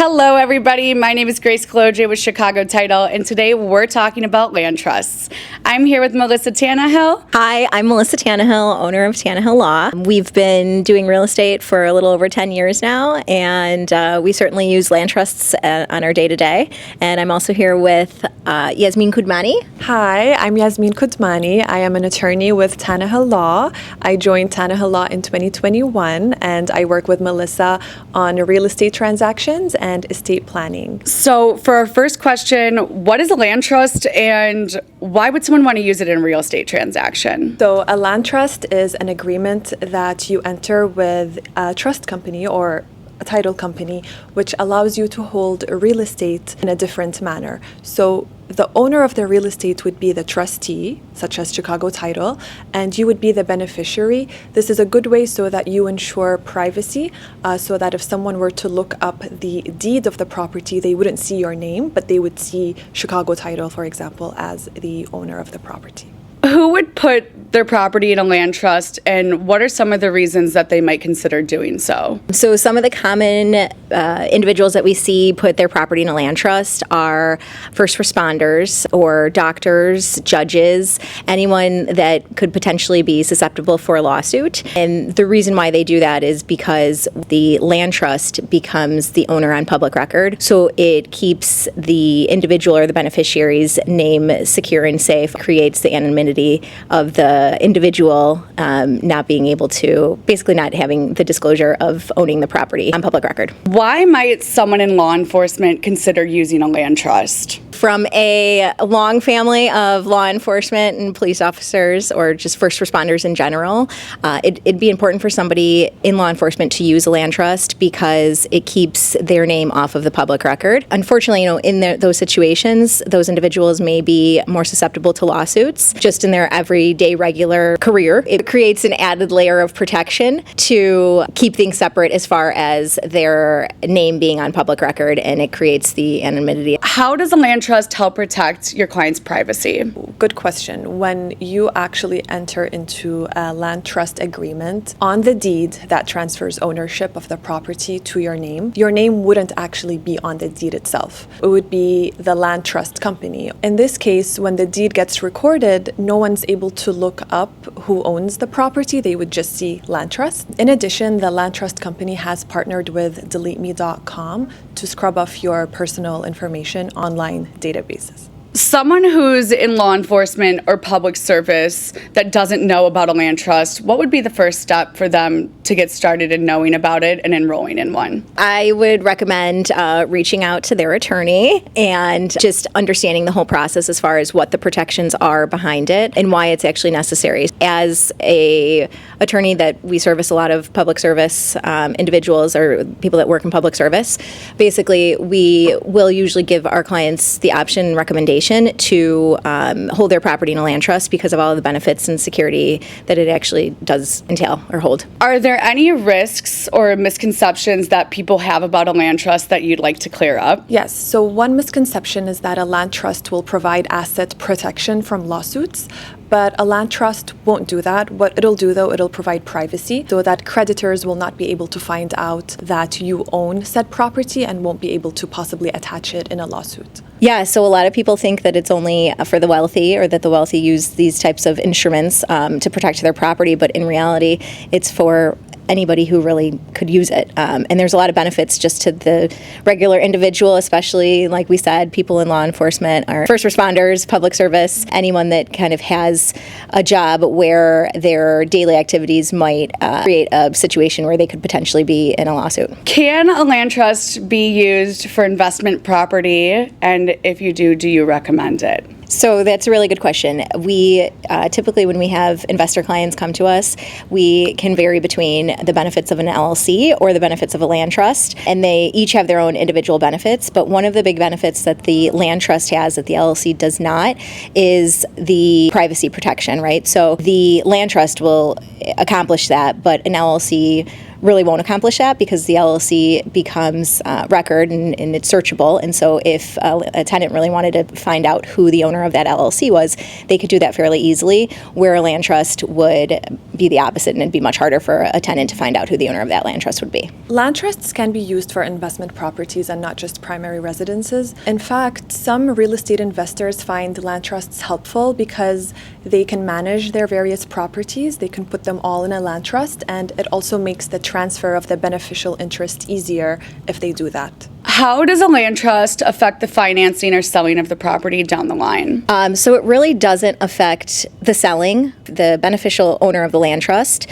Hello, everybody. My name is Grace Kolodziej with Chicago Title, and today we're talking about land trusts. I'm here with Melissa Tannehill. Hi, I'm Melissa Tannehill, owner of Tannehill Law. We've been doing real estate for a little over 10 years now, and we certainly use land trusts on our day-to-day. And I'm also here with Yasmin Koudmani. Hi, I'm Yasmin Koudmani. I am an attorney with Tannehill Law. I joined Tannehill Law in 2021, and I work with Melissa on real estate transactions and estate planning. So for our first question, what is a land trust and why would someone want to use it in a real estate transaction? So a land trust is an agreement that you enter with a trust company or a title company, which allows you to hold real estate in a different manner. So the owner of the real estate would be the trustee, such as Chicago Title, and you would be the beneficiary. This is a good way so that you ensure privacy, so that if someone were to look up the deed of the property, they wouldn't see your name, but they would see Chicago Title, for example, as the owner of the property. Who would put their property in a land trust, and what are some of the reasons that they might consider doing so? So some of the common individuals that we see put their property in a land trust are first responders or doctors, judges, anyone that could potentially be susceptible for a lawsuit. And the reason why they do that is because the land trust becomes the owner on public record. So it keeps the individual or the beneficiary's name secure and safe, creates the anonymity of the individual not being able to, basically not having the disclosure of owning the property on public record. Why might someone in law enforcement consider using a land trust? From a long family of law enforcement and police officers, or just first responders in general, it'd be important for somebody in law enforcement to use a land trust because it keeps their name off of the public record. Unfortunately, in those situations, those individuals may be more susceptible to lawsuits just in their everyday regular career. It creates an added layer of protection to keep things separate as far as their name being on public record, and it creates the anonymity. How does a land trust help protect your client's privacy? Good question. When you actually enter into a land trust agreement, on the deed that transfers ownership of the property to your name wouldn't actually be on the deed itself. It would be the land trust company. In this case, when the deed gets recorded, no one's able to look up who owns the property. They would just see land trust. In addition, the land trust company has partnered with deleteme.com to scrub off your personal information online databases. Someone who's in law enforcement or public service that doesn't know about a land trust, what would be the first step for them to get started in knowing about it and enrolling in one? I would recommend reaching out to their attorney and just understanding the whole process as far as what the protections are behind it and why it's actually necessary. As a attorney that we service a lot of public service individuals or people that work in public service, basically we will usually give our clients the option and recommendation to hold their property in a land trust because of all of the benefits and security that it actually does entail or hold. Are there any risks or misconceptions that people have about a land trust that you'd like to clear up? Yes, so one misconception is that a land trust will provide asset protection from lawsuits, but a land trust won't do that. What it'll do, though, it'll provide privacy so that creditors will not be able to find out that you own said property and won't be able to possibly attach it in a lawsuit. Yeah, so a lot of people think that it's only for the wealthy or that the wealthy use these types of instruments to protect their property, but in reality, it's for anybody who really could use it. And there's a lot of benefits just to the regular individual, especially, like we said, people in law enforcement or first responders, public service, anyone that kind of has a job where their daily activities might create a situation where they could potentially be in a lawsuit. Can a land trust be used for investment property? And if you do you recommend it? So that's a really good question. We typically, when we have investor clients come to us, we can vary between the benefits of an LLC or the benefits of a land trust, and they each have their own individual benefits. But one of the big benefits that the land trust has that the LLC does not is the privacy protection, right? So the land trust will accomplish that, but an LLC really won't accomplish that because the LLC becomes record and it's searchable. And so if a tenant really wanted to find out who the owner of that LLC was, they could do that fairly easily, where a land trust would be the opposite, and it'd be much harder for a tenant to find out who the owner of that land trust would be. Land trusts can be used for investment properties and not just primary residences. In fact, some real estate investors find land trusts helpful because they can manage their various properties. They can put them all in a land trust, and it also makes the transfer of the beneficial interest easier if they do that. How does a land trust affect the financing or selling of the property down the line? So it really doesn't affect the selling. The beneficial owner of the land trust,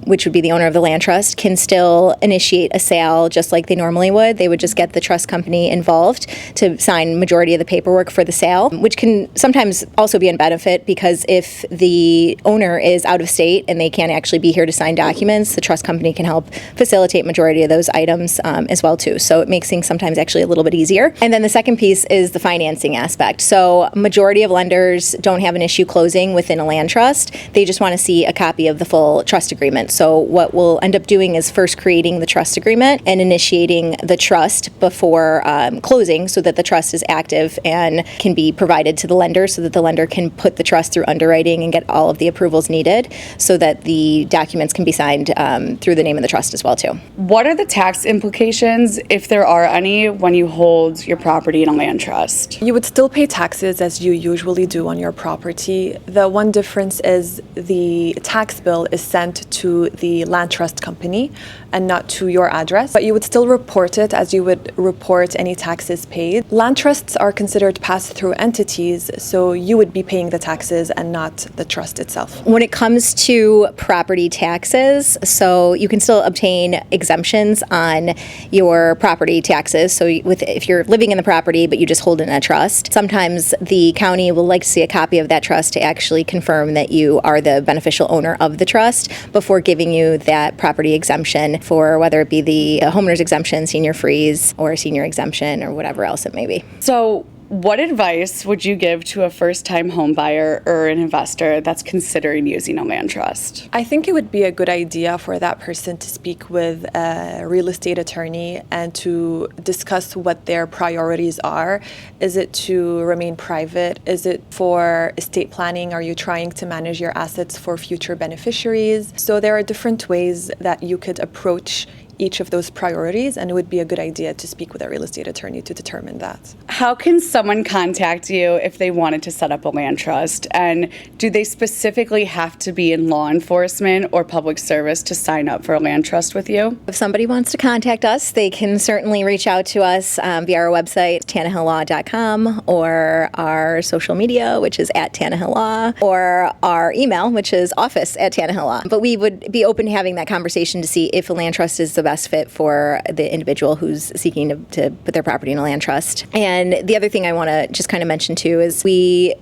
which would be the owner of the land trust, can still initiate a sale just like they normally would. They would just get the trust company involved to sign majority of the paperwork for the sale, which can sometimes also be a benefit because if the owner is out of state and they can't actually be here to sign documents, the trust company can help facilitate majority of those items as well too. So it makes things sometimes actually a little bit easier. And then the second piece is the financing aspect. So majority of lenders don't have an issue closing within a land trust. They just want to see a copy of the full trust agreement. So what we'll end up doing is first creating the trust agreement and initiating the trust before closing so that the trust is active and can be provided to the lender so that the lender can put the trust through underwriting and get all of the approvals needed so that the documents can be signed through the name of the trust as well too. What are the tax implications, if there are any, when you hold your property in a land trust? You would still pay taxes as you usually do on your property. The one difference is the tax bill is sent to the land trust company and not to your address, but you would still report it as you would report any taxes paid. Land trusts are considered pass-through entities, so you would be paying the taxes and not the trust itself. When it comes to property taxes, so you can still obtain exemptions on your property taxes. So if you're living in the property but you just hold it in a trust, sometimes the county will like to see a copy of that trust to actually confirm that you are the beneficial owner of the trust before giving you that property exemption for whether it be the homeowner's exemption, senior freeze, or senior exemption, or whatever else it may be. So what advice would you give to a first-time home buyer or an investor that's considering using a land trust? I think it would be a good idea for that person to speak with a real estate attorney and to discuss what their priorities are. Is it to remain private? Is it for estate planning? Are you trying to manage your assets for future beneficiaries? So there are different ways that you could approach each of those priorities, and it would be a good idea to speak with a real estate attorney to determine that. How can someone contact you if they wanted to set up a land trust? And do they specifically have to be in law enforcement or public service to sign up for a land trust with you? If somebody wants to contact us, they can certainly reach out to us via our website, TannehillLaw.com, or our social media, which is @Tannehill Law, or our email, which is office@Tannehill Law. But we would be open to having that conversation to see if a land trust is the best fit for the individual who's seeking to put their property in a land trust. And the other thing I want to just kind of mention too is we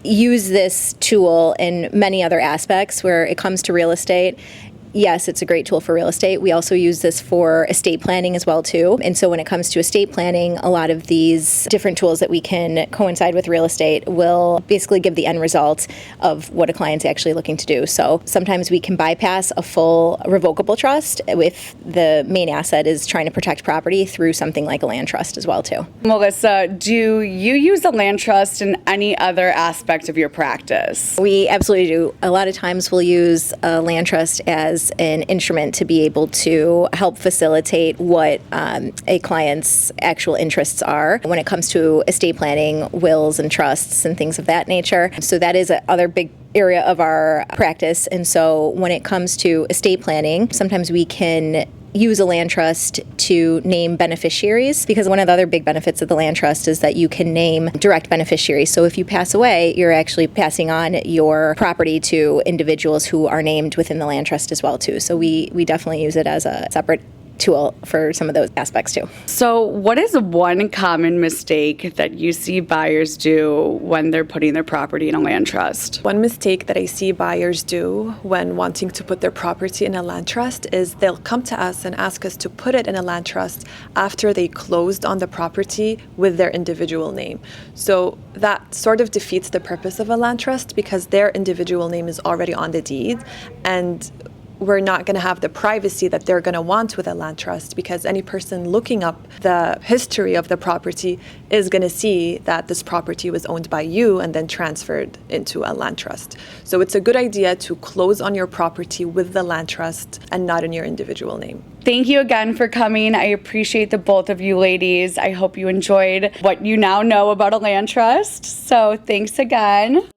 use this tool in many other aspects where it comes to real estate. Yes, it's a great tool for real estate. We also use this for estate planning as well too. And so when it comes to estate planning, a lot of these different tools that we can coincide with real estate will basically give the end result of what a client's actually looking to do. So sometimes we can bypass a full revocable trust if the main asset is trying to protect property through something like a land trust as well too. Melissa, do you use a land trust in any other aspect of your practice? We absolutely do. A lot of times we'll use a land trust as an instrument to be able to help facilitate what a client's actual interests are when it comes to estate planning, wills and trusts and things of that nature. So that is another big area of our practice. And so when it comes to estate planning, sometimes we can use a land trust to name beneficiaries, because one of the other big benefits of the land trust is that you can name direct beneficiaries. So if you pass away, you're actually passing on your property to individuals who are named within the land trust as well too. So we definitely use it as a separate tool for some of those aspects too. So what is one common mistake that you see buyers do when they're putting their property in a land trust? One mistake that I see buyers do when wanting to put their property in a land trust is they'll come to us and ask us to put it in a land trust after they closed on the property with their individual name. So that sort of defeats the purpose of a land trust because their individual name is already on the deed, and we're not going to have the privacy that they're going to want with a land trust, because any person looking up the history of the property is going to see that this property was owned by you and then transferred into a land trust. So it's a good idea to close on your property with the land trust and not in your individual name. Thank you again for coming. I appreciate the both of you ladies. I hope you enjoyed what you now know about a land trust. So thanks again.